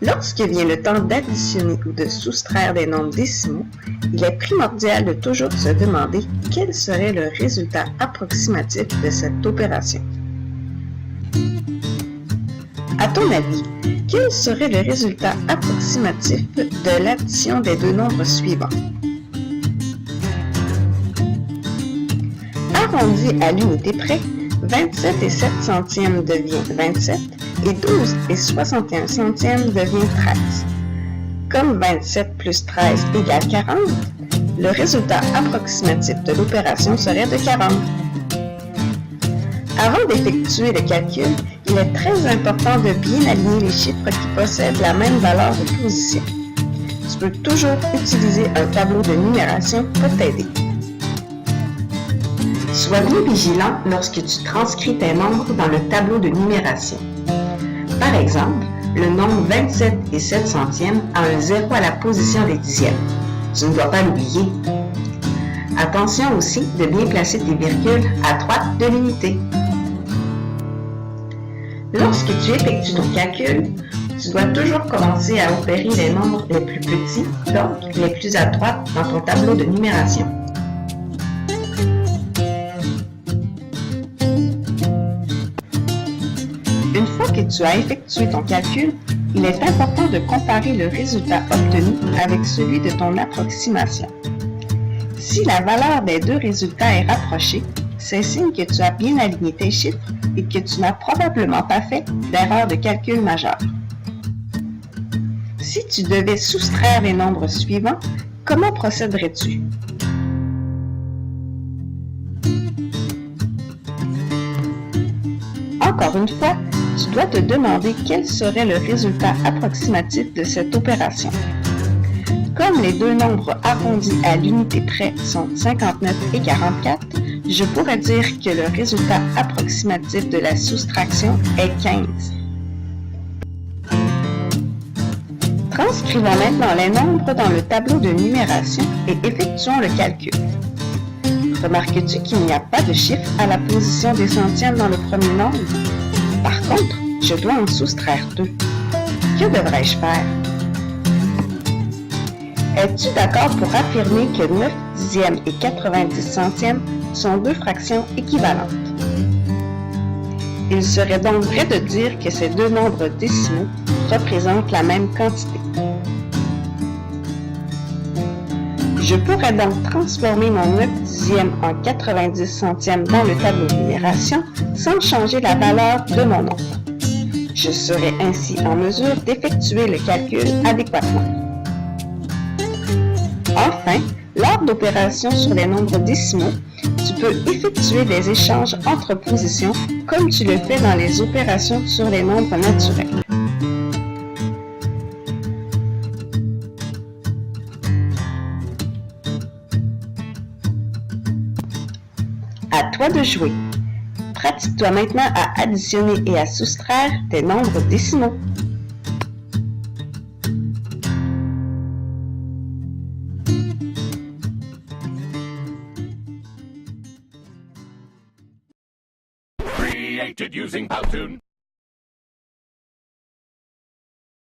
Lorsque vient le temps d'additionner ou de soustraire des nombres décimaux, il est primordial de toujours se demander quel serait le résultat approximatif de cette opération. À ton avis, quel serait le résultat approximatif de l'addition des deux nombres suivants? Arrondi à l'unité près, 27 et 7 centièmes devient 27 et 12 et 61 centièmes devient 13. Comme 27 plus 13 égale 40, le résultat approximatif de l'opération serait de 40. Avant d'effectuer le calcul, il est très important de bien aligner les chiffres qui possèdent la même valeur de position. Tu peux toujours utiliser un tableau de numération pour t'aider. Sois bien vigilant lorsque tu transcris tes nombres dans le tableau de numération. Par exemple, le nombre 27 et 7 centièmes a un 0 à la position des dixièmes. Tu ne dois pas l'oublier. Attention aussi de bien placer tes virgules à droite de l'unité. Lorsque tu effectues ton calcul, tu dois toujours commencer à opérer les nombres les plus petits, donc les plus à droite dans ton tableau de numération. Une fois que tu as effectué ton calcul, il est important de comparer le résultat obtenu avec celui de ton approximation. Si la valeur des deux résultats est rapprochée, c'est signe que tu as bien aligné tes chiffres et que tu n'as probablement pas fait d'erreur de calcul majeure. Si tu devais soustraire les nombres suivants, comment procéderais-tu? Encore une fois, tu dois te demander quel serait le résultat approximatif de cette opération. Comme les deux nombres arrondis à l'unité près sont 59 et 44, je pourrais dire que le résultat approximatif de la soustraction est 15. Transcrivons maintenant les nombres dans le tableau de numération et effectuons le calcul. Remarques-tu qu'il n'y a pas de chiffre à la position des centièmes dans le premier nombre? Par contre, je dois en soustraire 2. Que devrais-je faire? Es-tu d'accord pour affirmer que 9 dixièmes et 90 centièmes sont deux fractions équivalentes? Il serait donc vrai de dire que ces deux nombres décimaux représentent la même quantité. Je pourrais donc transformer mon 9 dixièmes en 90 centièmes dans le tableau de numération sans changer la valeur de mon nombre. Je serai ainsi en mesure d'effectuer le calcul adéquatement. Enfin, lors d'opérations sur les nombres décimaux, tu peux effectuer des échanges entre positions comme tu le fais dans les opérations sur les nombres naturels. À toi de jouer. Pratique-toi maintenant à additionner et à soustraire tes nombres décimaux. Created using Powtoon.